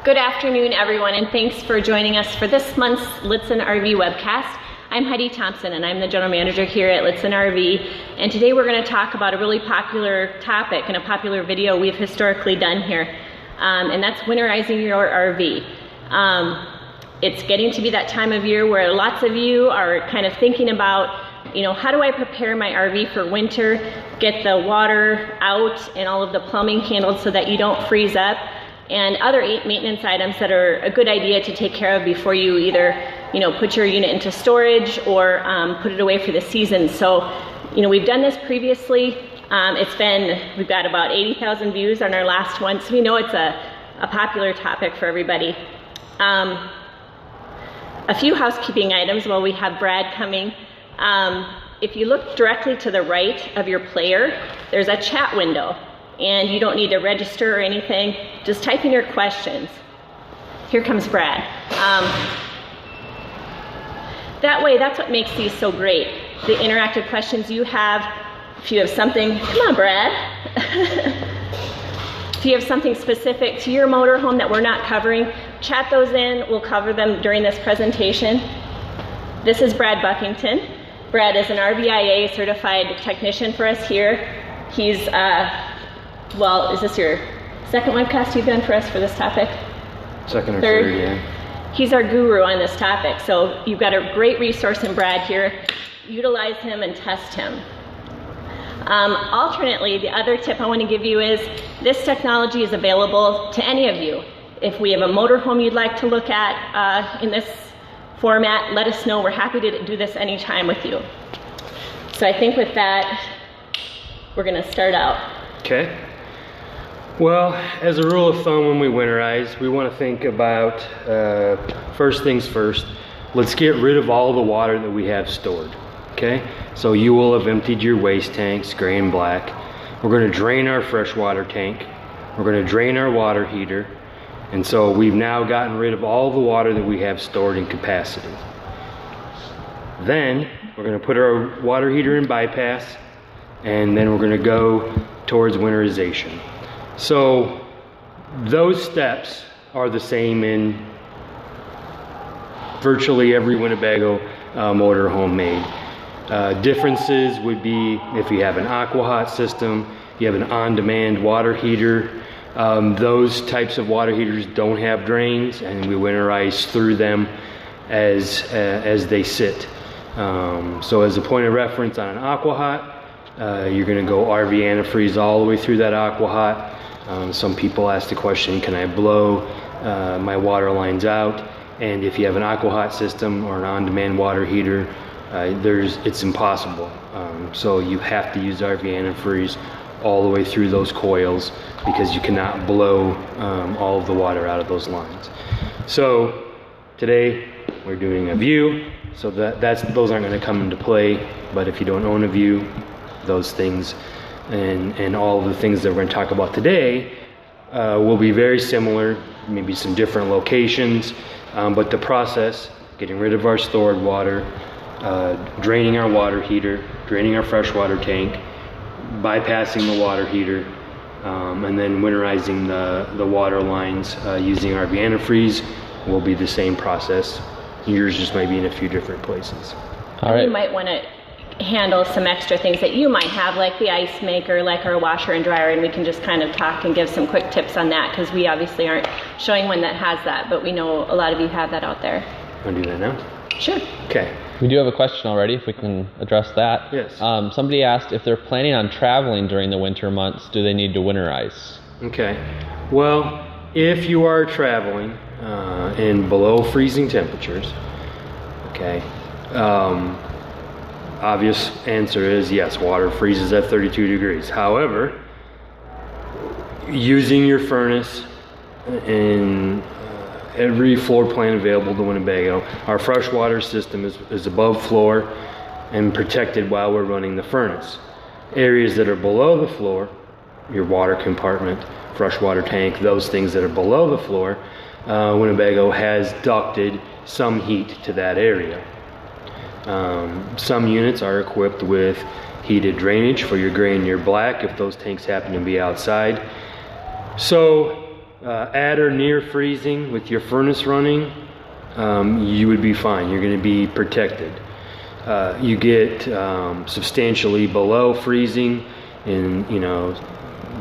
Good afternoon, everyone, and thanks for joining us for this month's Lichtsinn RV webcast. I'm Heidi Thompson, and I'm the general manager here at Lichtsinn RV. And today we're going to talk about a really popular topic and a popular video we've historically done here, and that's winterizing your RV. It's getting to be that time of year where lots of you are kind of thinking about, you know, how do I prepare my RV for winter, get the water out and all of the plumbing handled so that you don't freeze up, and other maintenance items that are a good idea to take care of before you either, you know, put your unit into storage or put it away for the season. So, you know, we've done this previously. We've got about 80,000 views on our last one, so we know it's a popular topic for everybody. A few housekeeping items while we have Brad coming. If you look directly to the right of your player, there's a chat window, and you don't need to register or anything. Just type in your questions. Here comes Brad. That way, that's what makes these so great. The interactive questions you have. If you have something, come on, Brad. If you have something specific to your motorhome that we're not covering, chat those in. We'll cover them during this presentation. This is Brad Buckington. Brad is an RVIA certified technician for us here. He's, well, is this your second webcast you've done for us for this topic? Second or third, yeah. He's our guru on this topic, so you've got a great resource in Brad here. Utilize him and test him. Alternately, the other tip I want to give you is this technology is available to any of you. If we have a motorhome you'd like to look at in this format, let us know. We're happy to do this anytime with you. So I think with that, we're going to start out. Okay. Well, as a rule of thumb, when we winterize, we want to think about first things first. Let's get rid of all the water that we have stored. Okay, so you will have emptied your waste tanks, gray and black. We're going to drain our freshwater tank. We're going to drain our water heater. And so we've now gotten rid of all the water that we have stored in capacity. Then we're going to put our water heater in bypass, and then we're going to go towards winterization. So those steps are the same in virtually every Winnebago motorhome made. Differences would be if you have an aqua-hot system, you have an on-demand water heater. Those types of water heaters don't have drains, and we winterize through them as they sit. So as a point of reference on an aqua-hot, you're going to go RV antifreeze all the way through that aqua-hot. Some people ask the question, can I blow my water lines out? And if you have an aqua-hot system or an on-demand water heater, it's impossible. So you have to use RV antifreeze all the way through those coils because you cannot blow all of the water out of those lines. So today we're doing a view, so those aren't going to come into play. But if you don't own a view, those things and all of the things that we're going to talk about today will be very similar, maybe some different locations, but the process, getting rid of our stored water, draining our water heater, draining our freshwater tank, bypassing the water heater, and then winterizing the water lines using RV antifreeze will be the same process. Yours just might be in a few different places. All right. You might want to handle some extra things that you might have, like the ice maker, like our washer and dryer, and we can just kind of talk and give some quick tips on that because we obviously aren't showing one that has that, but we know a lot of you have that out there. Want to do that now? Sure. Okay. We do have a question already, if we can address that. Yes. Somebody asked if they're planning on traveling during the winter months, do they need to winterize? Okay. Well, if you are traveling in below freezing temperatures, okay, obvious answer is yes, water freezes at 32 degrees. However, using your furnace in every floor plan available to Winnebago, our freshwater system is above floor and protected while we're running the furnace. Areas that are below the floor, your water compartment, freshwater tank, those things that are below the floor, Winnebago has ducted some heat to that area. Some units are equipped with heated drainage for your gray and your black if those tanks happen to be outside. So at or near freezing with your furnace running, you would be fine. You're going to be protected. You get substantially below freezing in,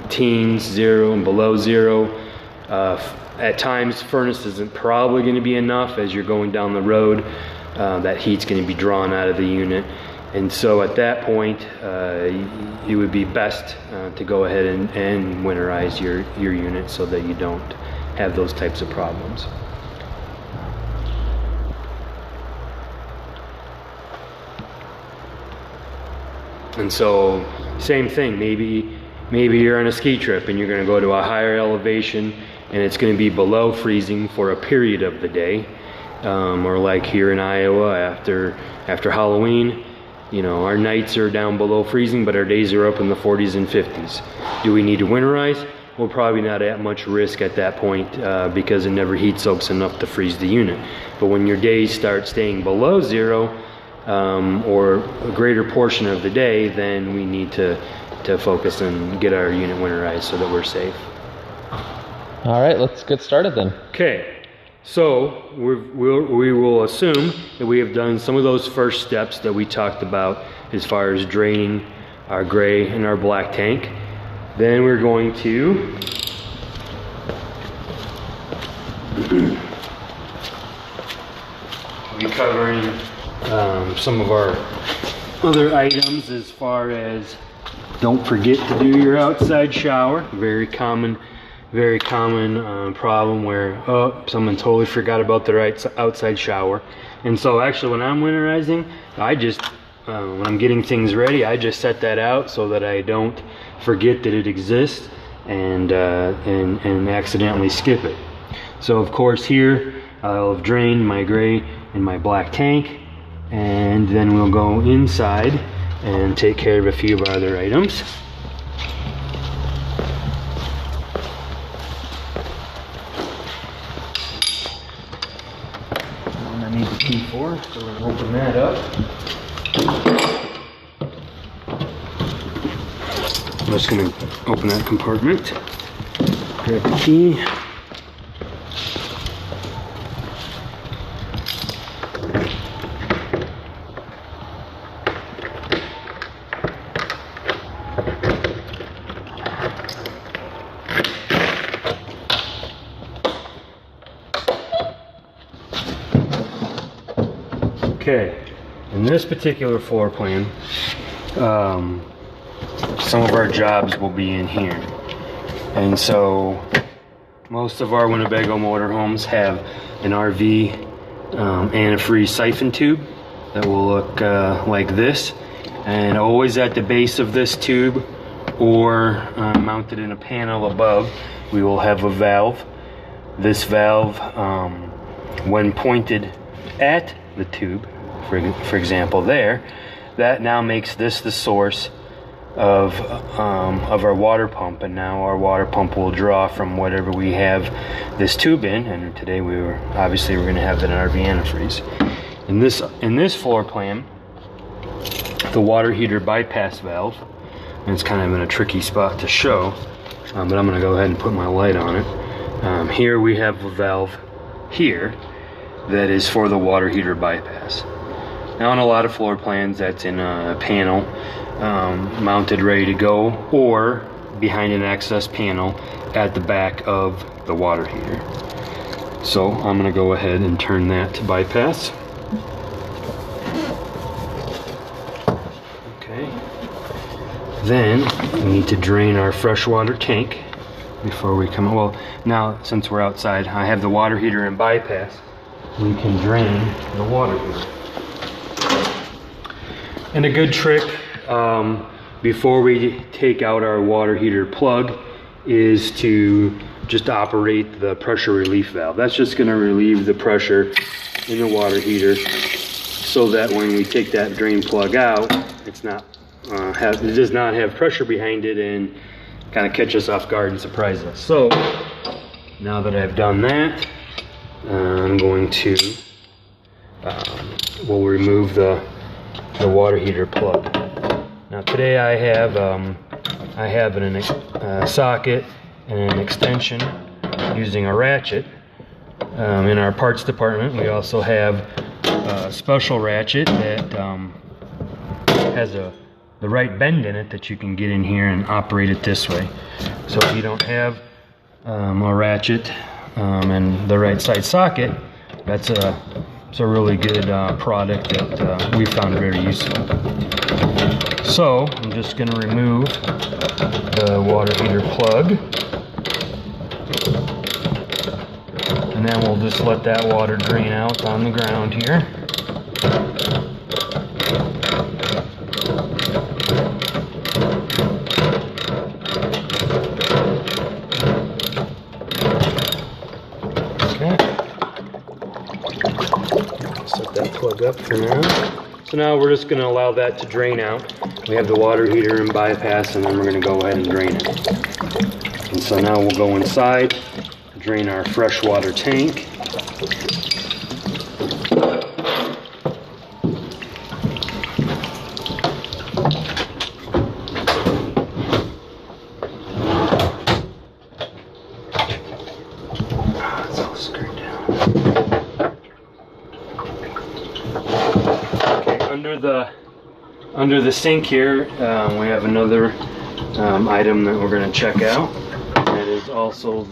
teens, 0 and below 0. At times, furnace isn't probably going to be enough as you're going down the road. That heat's going to be drawn out of the unit. And so at that point, it would be best to go ahead and winterize your unit so that you don't have those types of problems. And so, same thing, maybe you're on a ski trip and you're going to go to a higher elevation and it's going to be below freezing for a period of the day. Or like here in Iowa after Halloween, our nights are down below freezing, but our days are up in the 40s and 50s. Do we need to winterize? We're probably not at much risk at that point because it never heat soaks enough to freeze the unit. But when your days start staying below 0, or a greater portion of the day, then we need to focus and get our unit winterized so that we're safe. All right, let's get started then. Okay, so we will assume that we have done some of those first steps that we talked about as far as draining our gray and our black tank. Then we're going to be covering some of our other items as far as don't forget to do your outside shower. Very common problem where someone totally forgot about their outside shower. And so actually when I'm winterizing, I just when I'm getting things ready, I just set that out so that I don't forget that it exists and accidentally skip it. So of course here I'll have drained my gray and my black tank, and then we'll go inside and take care of a few of our other items. And I need the key for, so we're going to open that up. I'm just going to open that compartment, grab the key. Okay, in this particular floor plan, some of our jobs will be in here. And so most of our Winnebago motorhomes have an RV antifreeze siphon tube that will look like this. And always at the base of this tube or mounted in a panel above, we will have a valve. This valve, when pointed at the tube, for example there, that now makes this the source of our water pump, and now our water pump will draw from whatever we have this tube in. And today we're going to have an RV antifreeze. In this floor plan, the water heater bypass valve, and it's kind of in a tricky spot to show, but I'm going to go ahead and put my light on it. Here we have a valve here that is for the water heater bypass. Now on a lot of floor plans, that's in a panel mounted ready to go, or behind an access panel at the back of the water heater. So I'm going to go ahead and turn that to bypass. Okay. Then we need to drain our freshwater tank before we come. Well, now since we're outside, I have the water heater in bypass. We can drain the water heater. And a good trick before we take out our water heater plug is to just operate the pressure relief valve. That's just going to relieve the pressure in the water heater so that when we take that drain plug out, it does not have pressure behind it and kind of catch us off guard and surprise us. So now that I've done that, I'm going to we'll remove the water heater plug. Now today I have a socket and an extension using a ratchet. In our parts department, we also have a special ratchet that has the right bend in it that you can get in here and operate it this way. So if you don't have a ratchet and the right side socket, it's a really good product that we found very useful. So I'm just going to remove the water heater plug, and then we'll just let that water drain out on the ground here. Set that plug up for now. So now we're just going to allow that to drain out. We have the water heater and bypass, and then we're going to go ahead and drain it. And so now we'll go inside, drain our freshwater tank. It's all screwed down. Under the sink here, we have another item that we're going to check out. That is also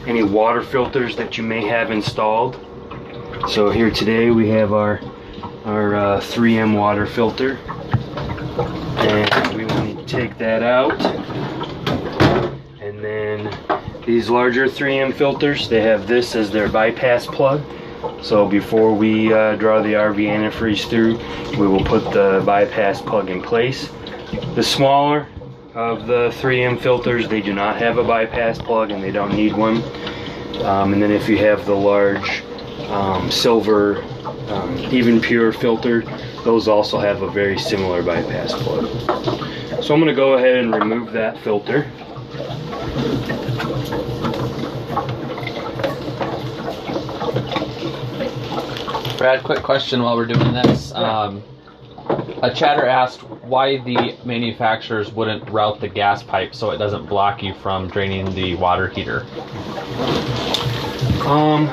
any water filters that you may have installed. So here today we have our 3M water filter, and we will need to take that out. And then these larger 3M filters, they have this as their bypass plug. So before we draw the RV antifreeze through, we will put the bypass plug in place. The smaller of the 3M filters, they do not have a bypass plug and they don't need one. And then if you have the large silver even pure filter, those also have a very similar bypass plug. So I'm going to go ahead and remove that filter. Brad, quick question while we're doing this. A chatter asked why the manufacturers wouldn't route the gas pipe so it doesn't block you from draining the water heater. I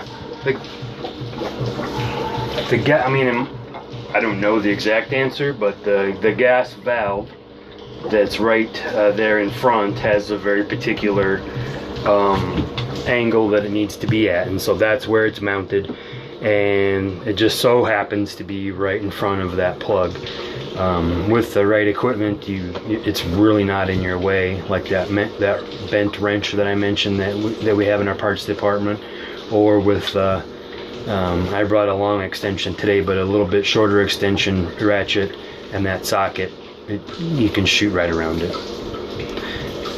mean, I don't know the exact answer, but the gas valve that's right there in front has a very particular angle that it needs to be at, and so that's where it's mounted. And it just so happens to be right in front of that plug. With the right equipment, it's really not in your way, like that bent wrench that I mentioned that we have in our parts department, or with I brought a long extension today, but a little bit shorter extension ratchet and that socket, you can shoot right around it.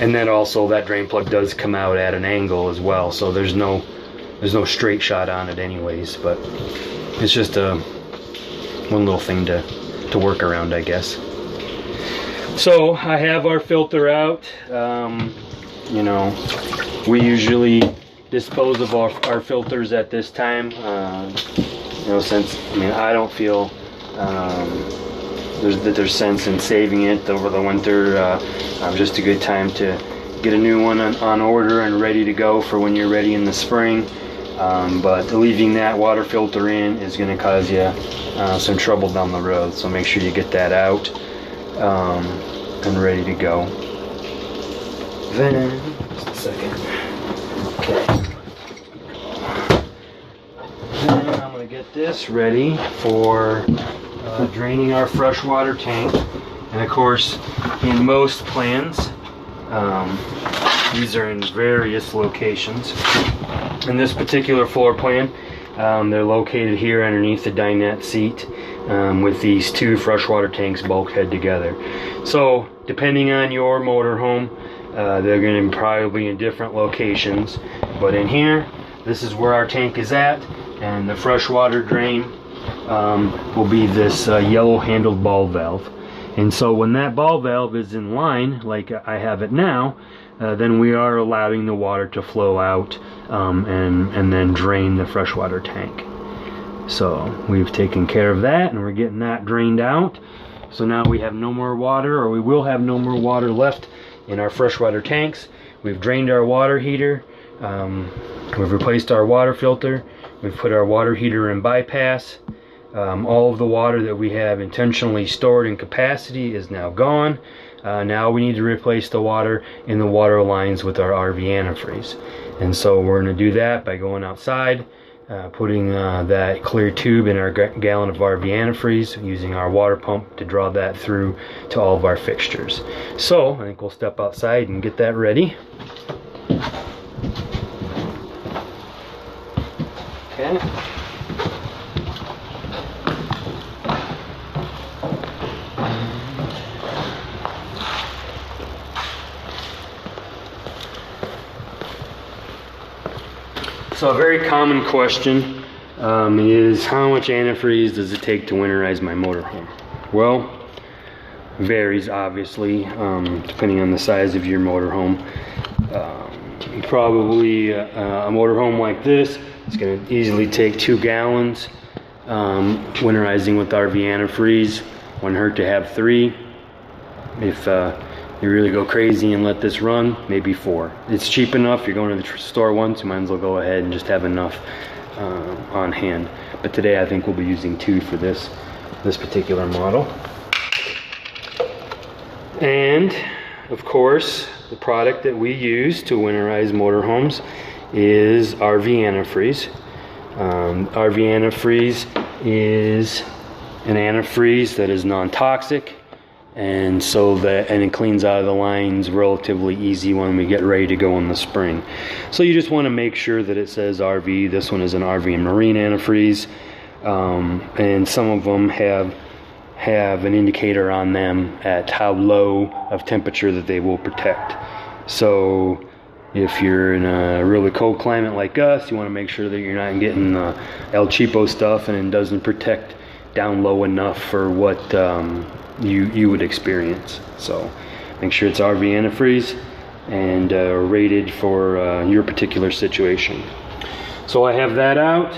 And then also that drain plug does come out at an angle as well, so there's no straight shot on it anyways, but it's just one little thing to work around, I guess. So I have our filter out. You know, we usually dispose of our filters at this time. You know, since I don't feel there's sense in saving it over the winter. Just a good time to get a new one on order and ready to go for when you're ready in the spring. But leaving that water filter in is going to cause you some trouble down the road, so make sure you get that out and ready to go. Then, just a second. Okay. Then I'm going to get this ready for draining our freshwater tank. And of course, in most plans, these are in various locations. In this particular floor plan, they're located here underneath the dinette seat with these two freshwater tanks bulkhead together. So depending on your motorhome, they're going to be probably in different locations. But in here, this is where our tank is at, and the freshwater drain will be this yellow handled ball valve. And so when that ball valve is in line, like I have it now, then we are allowing the water to flow out and then drain the freshwater tank. So we've taken care of that, and we're getting that drained out. So now we have no more water, or we will have no more water left in our freshwater tanks. We've drained our water heater, We've replaced our water filter. We've put our water heater in bypass. All of the water that we have intentionally stored in capacity is now gone. Now we need to replace the water in the water lines with our RV antifreeze. And so we're going to do that by going outside, putting that clear tube in our gallon of RV antifreeze, using our water pump to draw that through to all of our fixtures. So I think we'll step outside and get that ready. Okay. So a very common question is, how much antifreeze does it take to winterize my motorhome? Well, varies obviously, depending on the size of your motorhome. Probably a motorhome like this, it's going to easily take 2 gallons. Winterizing with RV antifreeze, wouldn't hurt to have 3. If you really go crazy and let this run, maybe 4. It's cheap enough. You're going to the store once, you might as well go ahead and just have enough on hand. But today I think we'll be using 2 for this particular model. And of course, the product that we use to winterize motorhomes is RV antifreeze. RV antifreeze is an antifreeze that is non-toxic, and it cleans out of the lines relatively easy when we get ready to go in the spring. So you just want to make sure that it says RV. This one is an RV and marine antifreeze, and some of them have an indicator on them at how low of temperature that they will protect. So if you're in a really cold climate like us, you want to make sure that you're not getting El Cheapo stuff and it doesn't protect down low enough for what you would experience. So make sure it's RV antifreeze and rated for your particular situation. So I have that out.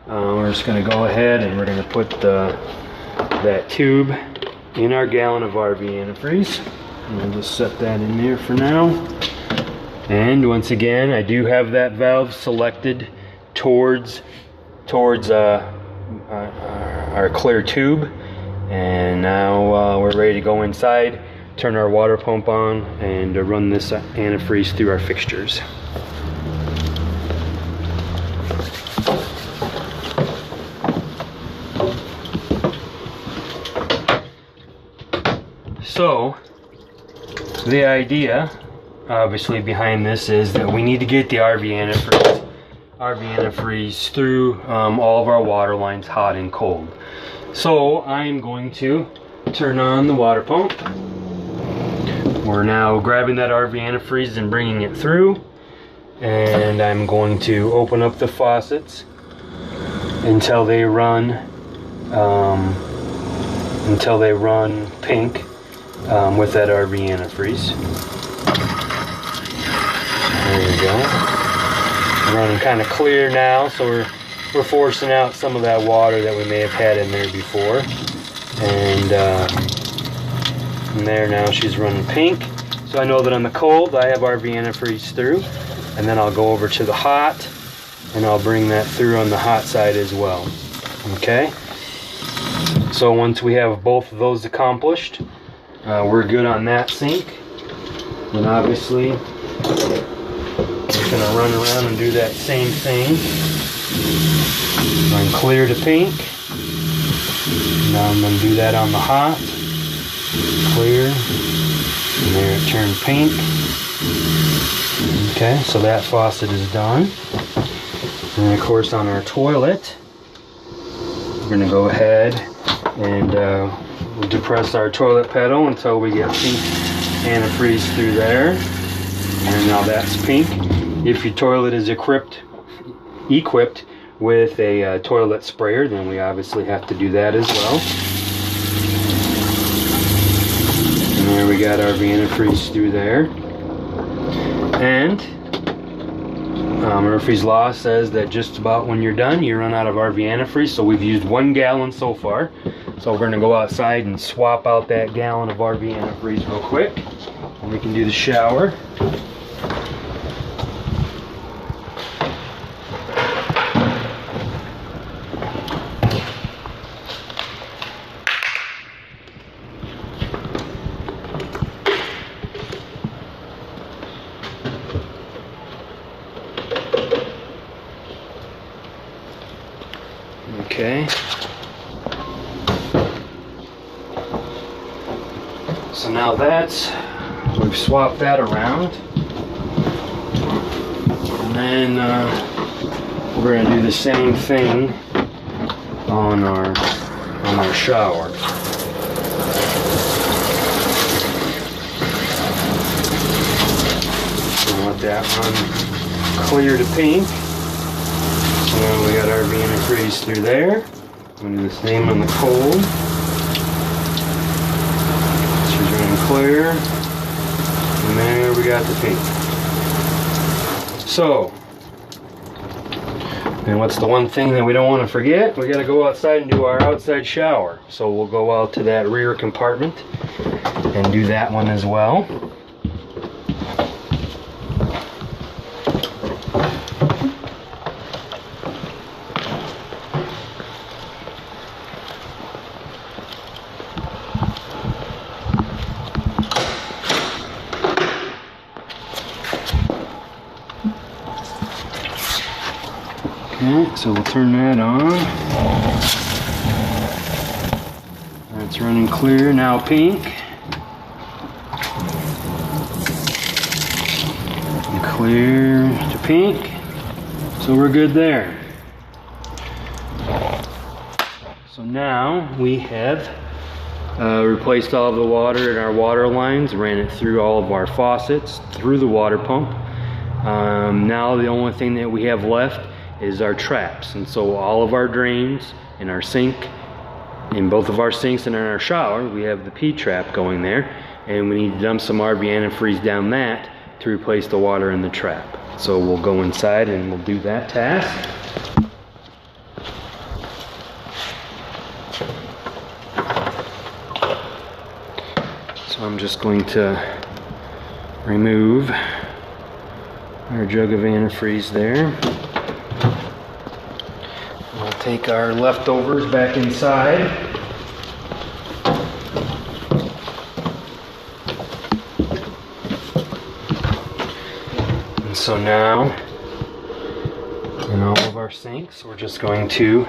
We're just going to go ahead and we're going to put that tube in our gallon of RV antifreeze. And we'll just set that in there for now. And once again, I do have that valve selected towards our clear tube. And now we're ready to go inside, turn our water pump on, and run this antifreeze through our fixtures. So the idea obviously behind this is that we need to get the RV antifreeze through all of our water lines, hot and cold. So I'm going to turn on the water pump. We're now grabbing that RV antifreeze and bringing it through, and I'm going to open up the faucets until they run pink with that RV antifreeze. There you go. Running kind of clear now, so we're forcing out some of that water that we may have had in there before. And there now she's running pink. So I know that on the cold I have RV antifreeze through, and then I'll go over to the hot and I'll bring that through on the hot side as well. Okay? So once we have both of those accomplished, we're good on that sink. And obviously just going to run around and do that same thing. Run clear to pink. Now I'm going to do that on the hot. Clear. And there it turned pink. Okay, so that faucet is done. And of course on our toilet, we're going to go ahead and depress our toilet pedal until we get pink antifreeze through there. And now that's pink. If your toilet is equipped with a toilet sprayer, then we obviously have to do that as well. And there we got our antifreeze through there. And Murphy's Law says that just about when you're done, you run out of RV antifreeze. So we've used 1 gallon so far. So we're going to go outside and swap out that gallon of RV antifreeze real quick. And we can do the shower. Okay. So now we've swapped that around. And then we're going to do the same thing on our shower. I want that one clear to pink. So now we got our antifreeze through there. We'll do the same on the cold. She's running clear. And there we got the pink. So, and what's the one thing that we don't want to forget? We got to go outside and do our outside shower. So we'll go out to that rear compartment and do that one as well. Okay, so we'll turn that on. That's running clear, now pink. And clear to pink. So we're good there. So now we have replaced all of the water in our water lines, ran it through all of our faucets, through the water pump. Now the only thing that we have left is our traps, and so all of our drains in our sink, in both of our sinks and in our shower, we have the P trap going there, and we need to dump some RV antifreeze down that to replace the water in the trap. So we'll go inside and we'll do that task. So I'm just going to remove our jug of antifreeze there. We'll take our leftovers back inside. And so now, in all of our sinks, we're just going to,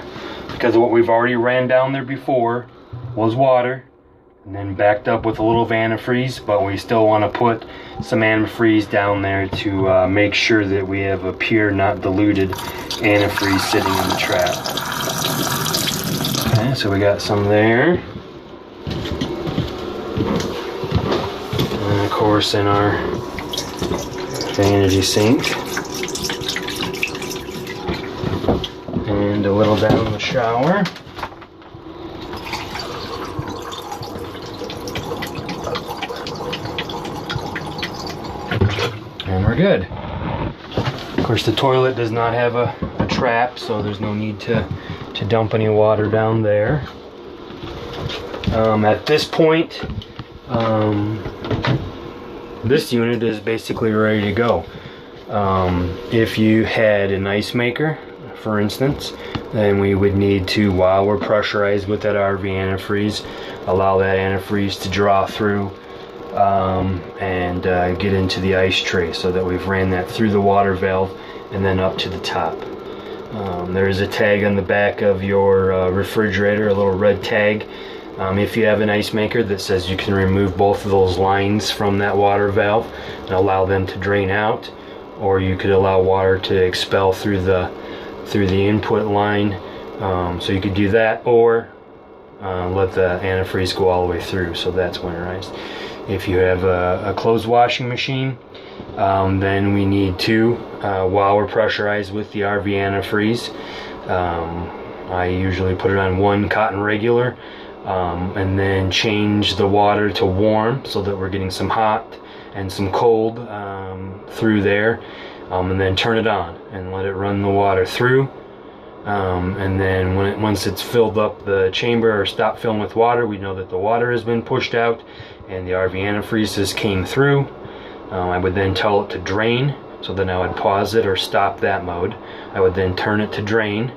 because what we've already ran down there before was water, and then backed up with a little antifreeze, but we still want to put some antifreeze down there to make sure that we have a pure, not diluted antifreeze sitting in the trap. Okay, so we got some there. And of course in our vanity sink. And a little down the shower. And we're good. Of course, the toilet does not have a trap, so there's no need to dump any water down there. At this point, this unit is basically ready to go. If you had an ice maker, for instance, then we would need to, while we're pressurized with that RV antifreeze, allow that antifreeze to draw through and get into the ice tray, so that we've ran that through the water valve and then up to the top. There is a tag on the back of your refrigerator, a little red tag, if you have an ice maker, that says you can remove both of those lines from that water valve and allow them to drain out, or you could allow water to expel through the input line. So you could do that, or let the antifreeze go all the way through, so that's winterized. If you have a clothes washing machine, then we need to, while we're pressurized with the RV antifreeze, I usually put it on 1 cotton regular, and then change the water to warm, so that we're getting some hot and some cold through there, and then turn it on and let it run the water through. And then once it's filled up the chamber or stopped filling with water, we know that the water has been pushed out and the RV antifreeze came through. I would then tell it to drain, so then I would pause it or stop that mode. I would then turn it to drain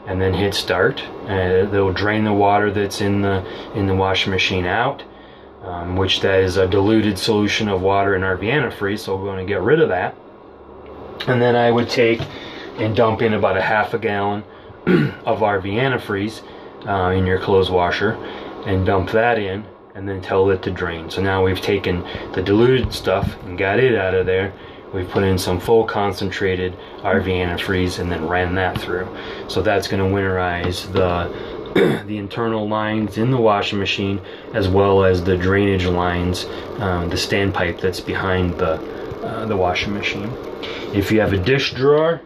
and then hit start, and it will drain the water that's in the washing machine out, which that is a diluted solution of water in RV antifreeze, so we're going to get rid of that. And then I would take and dump in about a half a gallon of RV antifreeze in your clothes washer and dump that in, and then tell it to drain. So now we've taken the diluted stuff and got it out of there. We've put in some full concentrated RV antifreeze and then ran that through. So that's going to winterize the internal lines in the washing machine, as well as the drainage lines, the standpipe that's behind the washing machine. If you have a dish drawer,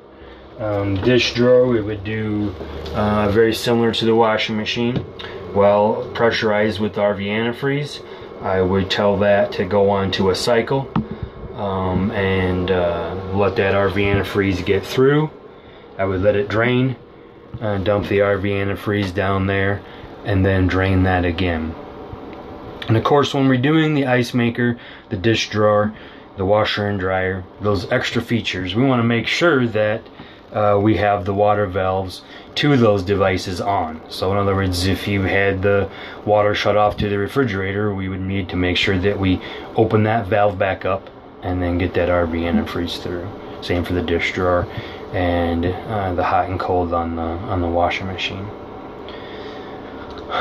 we would do very similar to the washing machine. Well, pressurized with RV antifreeze, I would tell that to go onto a cycle and let that RV antifreeze get through. I would let it drain, dump the RV antifreeze down there, and then drain that again. And of course, when we're doing the ice maker, the dish drawer, the washer and dryer, those extra features, we want to make sure that we have the water valves to those devices on. So in other words, if you had the water shut off to the refrigerator, we would need to make sure that we open that valve back up and then get that RV antifreeze through. Same for the dish drawer and the hot and cold on the washing machine.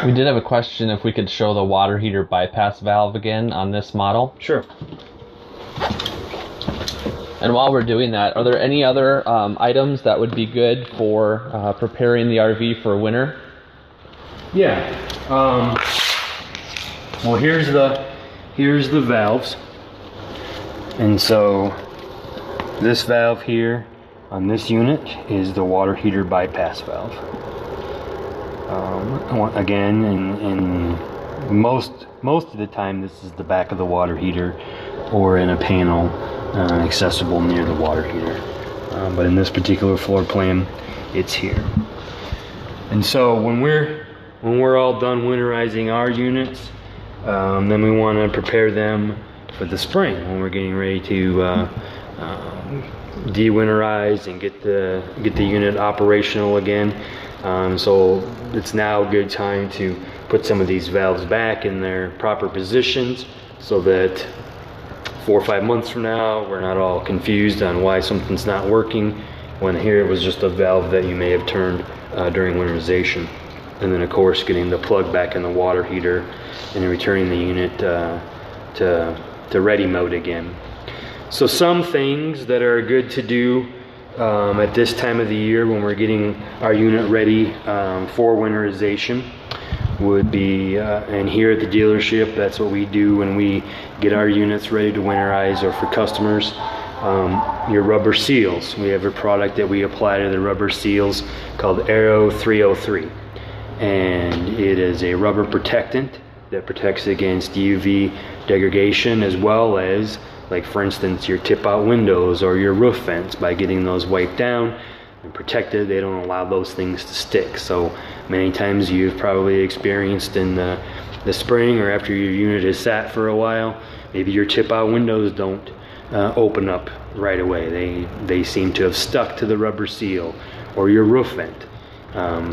We did have a question if we could show the water heater bypass valve again on this model. Sure. And while we're doing that, are there any other items that would be good for preparing the RV for winter? Yeah. Well, here's the valves, and so this valve here on this unit is the water heater bypass valve. Again, in most of the time, this is the back of the water heater or in a panel accessible near the water heater. But in this particular floor plan, it's here. And so when we're all done winterizing our units, then we want to prepare them for the spring when we're getting ready to de-winterize and get the unit operational again. So it's now a good time to put some of these valves back in their proper positions so that 4 or 5 months from now we're not all confused on why something's not working, when here it was just a valve that you may have turned during winterization. And then of course getting the plug back in the water heater and returning the unit to ready mode again. So some things that are good to do at this time of the year when we're getting our unit ready for winterization would be, and here at the dealership, that's what we do when we get our units ready to winterize or for customers, your rubber seals. We have a product that we apply to the rubber seals called Aero 303, and it is a rubber protectant that protects against UV degradation, as well as, like for instance, your tip-out windows or your roof vents. By getting those wiped down and protected, they don't allow those things to stick. So many times you've probably experienced in the spring or after your unit has sat for a while, maybe your tip-out windows don't open up right away. They seem to have stuck to the rubber seal, or your roof vent.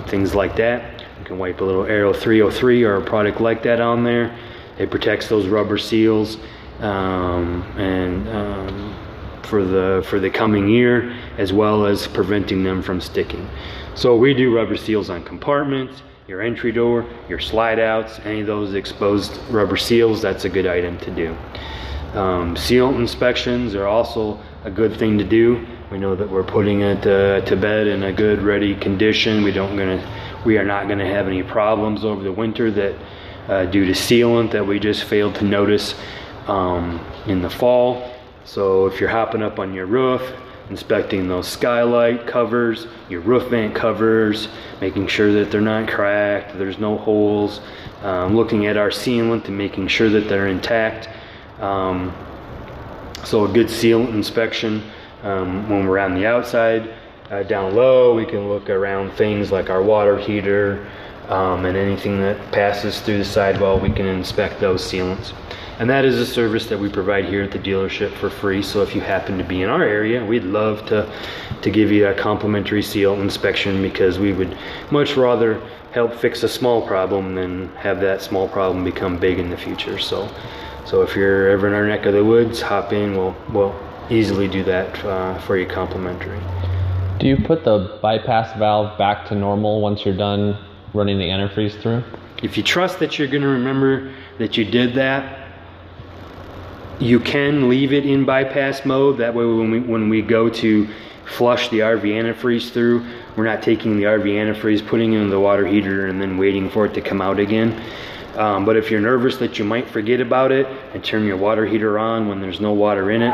Things like that. You can wipe a little Aero 303 or a product like that on there. It protects those rubber seals for the coming year, as well as preventing them from sticking. So we do rubber seals on compartments, your entry door, your slide outs, any of those exposed rubber seals. That's a good item to do. Sealant inspections are also a good thing to do. We know that we're putting it to bed in a good, ready condition. We are not going to have any problems over the winter that due to sealant that we just failed to notice in the fall. So if you're hopping up on your roof, inspecting those skylight covers, your roof vent covers, making sure that they're not cracked, there's no holes, looking at our sealant and making sure that they're intact. So a good sealant inspection. When we're on the outside, down low, we can look around things like our water heater and anything that passes through the sidewall. We can inspect those sealants. And that is a service that we provide here at the dealership for free. So if you happen to be in our area, we'd love to give you a complimentary seal inspection, because we would much rather help fix a small problem than have that small problem become big in the future. So if you're ever in our neck of the woods, hop in. We'll easily do that for you complimentary. Do you put the bypass valve back to normal once you're done running the antifreeze through? If you trust that you're going to remember that you did that, you can leave it in bypass mode. That way when we go to flush the RV antifreeze through, we're not taking the RV antifreeze, putting it in the water heater, and then waiting for it to come out again. But if you're nervous that you might forget about it and turn your water heater on when there's no water in it,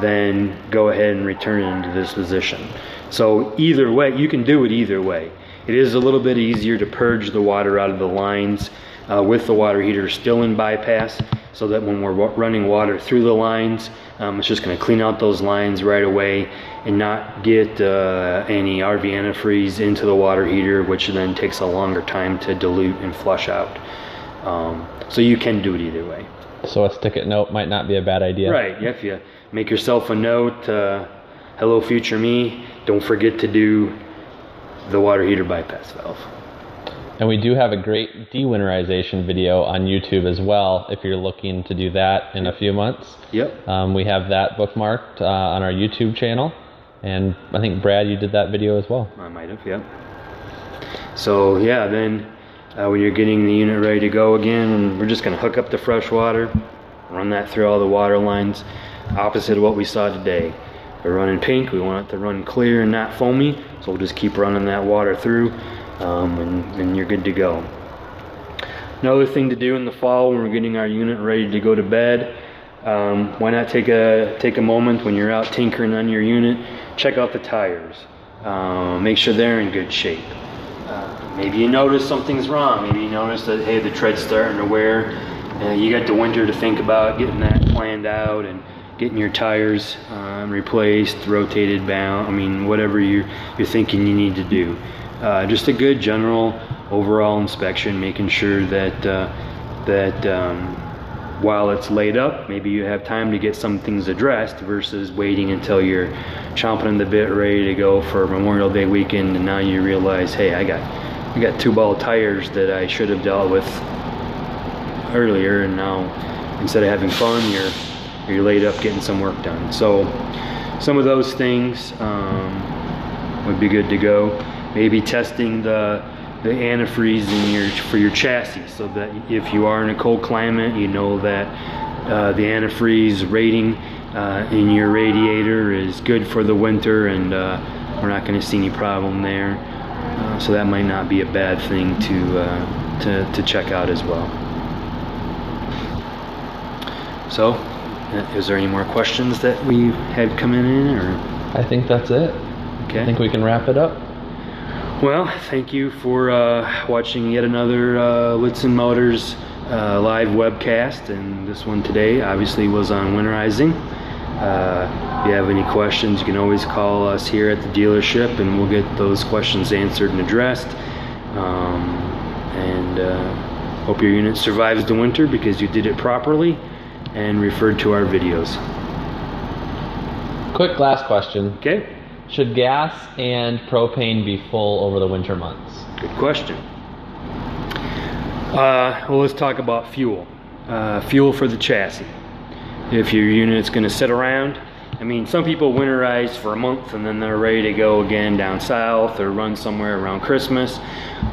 then go ahead and return it into this position. So either way, you can do it either way. It is a little bit easier to purge the water out of the lines with the water heater still in bypass, so that when we're running water through the lines, it's just going to clean out those lines right away and not get any RV antifreeze into the water heater, which then takes a longer time to dilute and flush out. So you can do it either way. So a stick-it note might not be a bad idea. Right, yeah, if you make yourself a note, hello future me, don't forget to do the water heater bypass valve. And we do have a great de-winterization video on YouTube as well, if you're looking to do that in a few months. Yep. We have that bookmarked on our YouTube channel. And I think, Brad, you did that video as well. I might have, yep. So yeah, then when you're getting the unit ready to go again, we're just going to hook up the fresh water, run that through all the water lines, opposite of what we saw today. We're running pink, we want it to run clear and not foamy, so we'll just keep running that water through. And you're good to go. Another thing to do in the fall when we're getting our unit ready to go to bed, why not take a moment when you're out tinkering on your unit, check out the tires, make sure they're in good shape. Maybe you notice something's wrong. Maybe you notice that, hey, the tread's starting to wear. You got the winter to think about getting that planned out and getting your tires replaced, rotated, bound. I mean, whatever you're thinking you need to do. Just a good general overall inspection, making sure that while it's laid up, maybe you have time to get some things addressed versus waiting until you're chomping on the bit ready to go for Memorial Day weekend, and now you realize, hey, I got 2-ball tires that I should have dealt with earlier, and now instead of having fun, you're laid up getting some work done. So some of those things would be good to go. Maybe testing the antifreeze for your chassis, so that if you are in a cold climate, you know that the antifreeze rating in your radiator is good for the winter, and we're not going to see any problem there. So that might not be a bad thing to check out as well. So, is there any more questions that we had coming in, or? I think that's it. Okay. I think we can wrap it up. Well, thank you for watching yet another Lichtsinn Motors live webcast, and this one today obviously was on winterizing. If you have any questions, you can always call us here at the dealership, and we'll get those questions answered and addressed. Hope your unit survives the winter because you did it properly and referred to our videos. Quick last question. Okay. Should gas and propane be full over the winter months? Good question. Well, let's talk about fuel. Fuel for the chassis. If your unit's going to sit around, I mean, some people winterize for a month and then they're ready to go again down south or run somewhere around Christmas.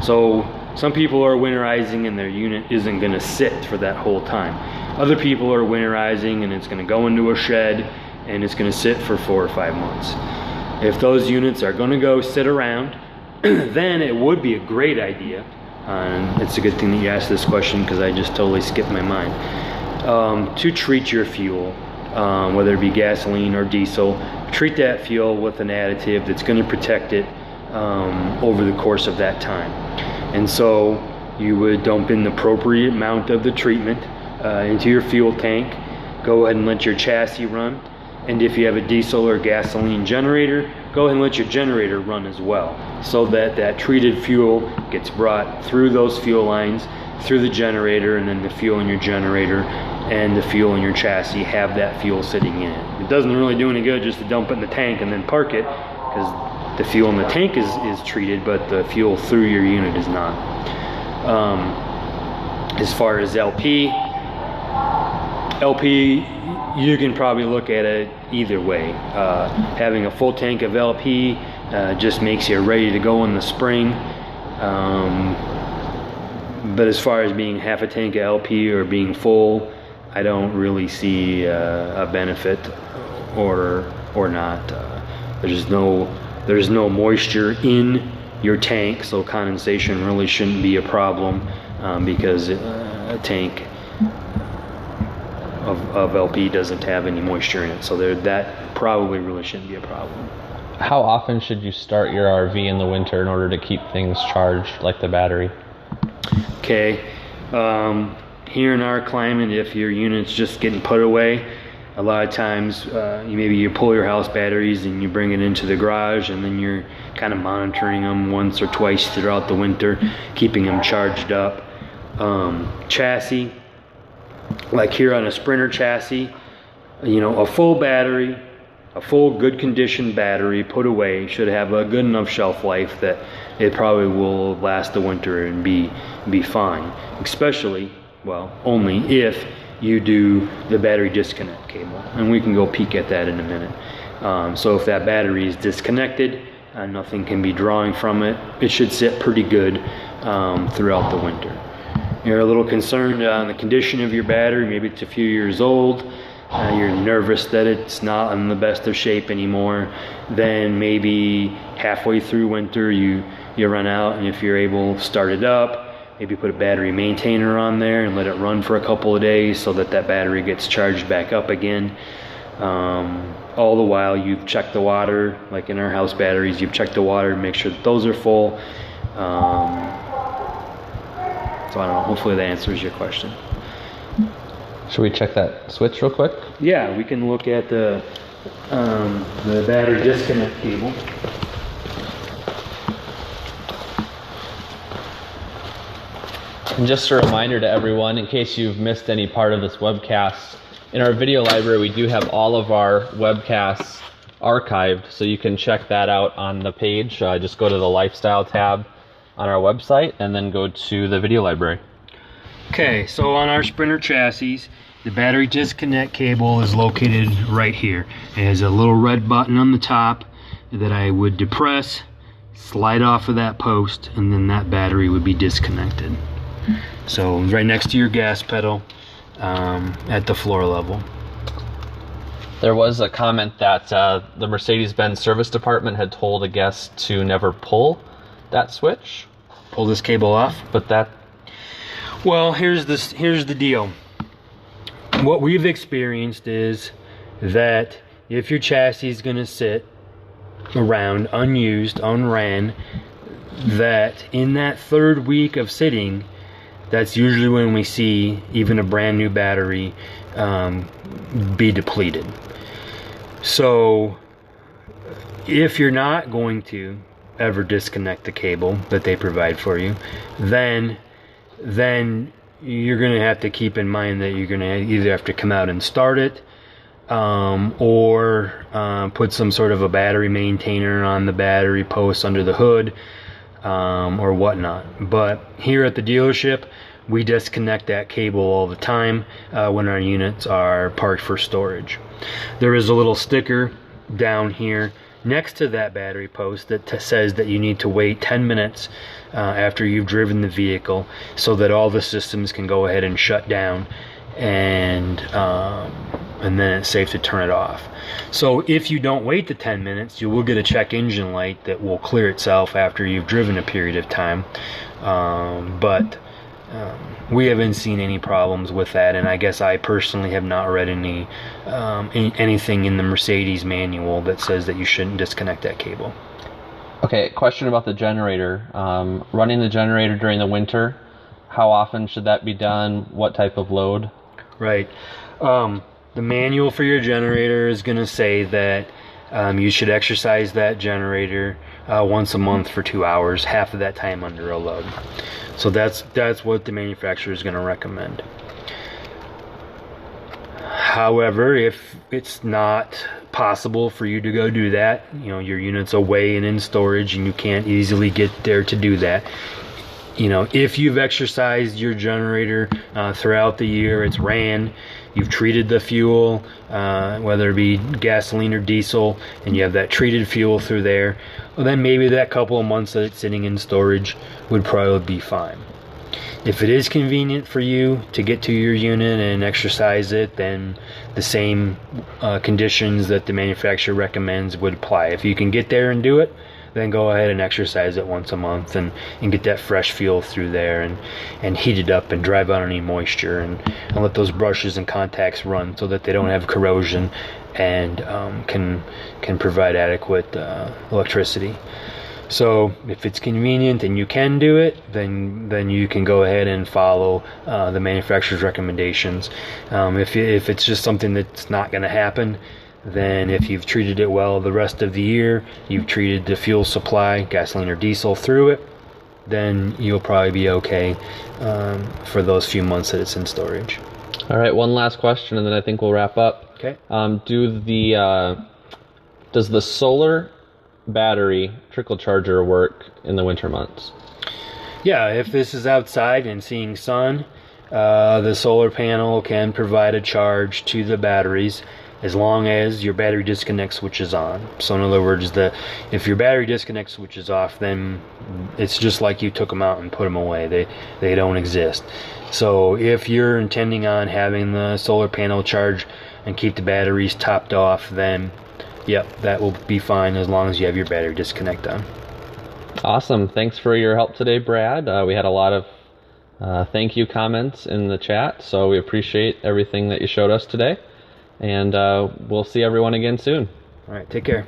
So some people are winterizing and their unit isn't going to sit for that whole time. Other people are winterizing and it's going to go into a shed and it's going to sit for 4 or 5 months. If those units are going to go sit around, then it would be a great idea, and it's a good thing that you asked this question because I just totally skipped my mind, to treat your fuel, whether it be gasoline or diesel. Treat that fuel with an additive that's going to protect it over the course of that time. And so you would dump in the appropriate amount of the treatment into your fuel tank, go ahead and let your chassis run. And if you have a diesel or gasoline generator, go ahead and let your generator run as well, so that that treated fuel gets brought through those fuel lines, through the generator, and then the fuel in your generator and the fuel in your chassis have that fuel sitting in it. It doesn't really do any good just to dump it in the tank and then park it, because the fuel in the tank is treated, but the fuel through your unit is not. As far as LP, you can probably look at it either way. Having a full tank of LP just makes you ready to go in the spring. But as far as being half a tank of LP or being full, I don't really see a benefit or not. There's no moisture in your tank, so condensation really shouldn't be a problem because a tank of LP doesn't have any moisture in it, so that probably really shouldn't be a problem. How often should you start your RV in the winter in order to keep things charged, like the battery? Okay, here in our climate, if your unit's just getting put away, a lot of times maybe you pull your house batteries and you bring it into the garage, and then you're kind of monitoring them once or twice throughout the winter, keeping them charged up. Chassis, like here on a Sprinter chassis, a full battery, a full good condition battery put away should have a good enough shelf life that it probably will last the winter and be fine. Especially, well, only if you do the battery disconnect cable, and we can go peek at that in a minute. So if that battery is disconnected, nothing can be drawing from it. It should sit pretty good throughout the winter. You're a little concerned on the condition of your battery, maybe it's a few years old, you're nervous that it's not in the best of shape anymore, then maybe halfway through winter you run out, and if you're able to start it up, maybe put a battery maintainer on there and let it run for a couple of days so that battery gets charged back up again. All the while you've checked the water, like in our house batteries, you've checked the water and make sure that those are full. So I don't know, hopefully that answers your question. Should we check that switch real quick? Yeah, we can look at the battery disconnect cable. And just a reminder to everyone, in case you've missed any part of this webcast, in our video library we do have all of our webcasts archived, so you can check that out on the page. Just go to the lifestyle tab on our website and then go to the video library. Okay, so on our Sprinter chassis, the battery disconnect cable is located right here. It has a little red button on the top that I would depress, slide off of that post, and then that battery would be disconnected. So right next to your gas pedal at the floor level. There was a comment that the Mercedes-Benz service department had told a guest to never pull that switch. Pull this cable off? But that... Well, here's the deal. What we've experienced is that if your chassis is going to sit around unused, unran, that in that third week of sitting, that's usually when we see even a brand new battery be depleted. So if you're not going to ever disconnect the cable that they provide for you, then you're going to have to keep in mind that you're going to either have to come out and start it, or put some sort of a battery maintainer on the battery post under the hood, or whatnot. But here at the dealership, we disconnect that cable all the time when our units are parked for storage. There is a little sticker down here next to that battery post that says that you need to wait 10 minutes after you've driven the vehicle so that all the systems can go ahead and shut down, and then it's safe to turn it off. So if you don't wait the 10 minutes, you will get a check engine light that will clear itself after you've driven a period of time. But we haven't seen any problems with that, and I guess I personally have not read anything in the Mercedes manual that says that you shouldn't disconnect that cable. Okay, question about the generator. Running the generator during the winter, how often should that be done? What type of load? Right. The manual for your generator is going to say that you should exercise that generator once a month for 2 hours, half of that time under a load. So that's what the manufacturer is going to recommend. However, if it's not possible for you to go do that, your unit's away and in storage and you can't easily get there to do that, if you've exercised your generator throughout the year, it's ran, you've treated the fuel, whether it be gasoline or diesel, and you have that treated fuel through there, well, then maybe that couple of months that it's sitting in storage would probably be fine. If it is convenient for you to get to your unit and exercise it, then the same conditions that the manufacturer recommends would apply. If you can get there and do it, then go ahead and exercise it once a month and get that fresh fuel through there and heat it up and drive out any moisture and let those brushes and contacts run so that they don't have corrosion and can provide adequate electricity. So if it's convenient and you can do it, then you can go ahead and follow the manufacturer's recommendations. If it's just something that's not going to happen, then if you've treated it well the rest of the year, you've treated the fuel supply, gasoline or diesel, through it, then you'll probably be okay for those few months that it's in storage. All right, one last question, and then I think we'll wrap up. Okay. Does the solar battery trickle charger work in the winter months? Yeah, if this is outside and seeing sun, the solar panel can provide a charge to the batteries as long as your battery disconnect switch is on. So in other words, if your battery disconnect switch is off, then it's just like you took them out and put them away. They don't exist. So if you're intending on having the solar panel charge and keep the batteries topped off, then yep, that will be fine as long as you have your battery disconnect on. Awesome. Thanks for your help today, Brad. We had a lot of thank you comments in the chat, so we appreciate everything that you showed us today. And we'll see everyone again soon. All right, take care.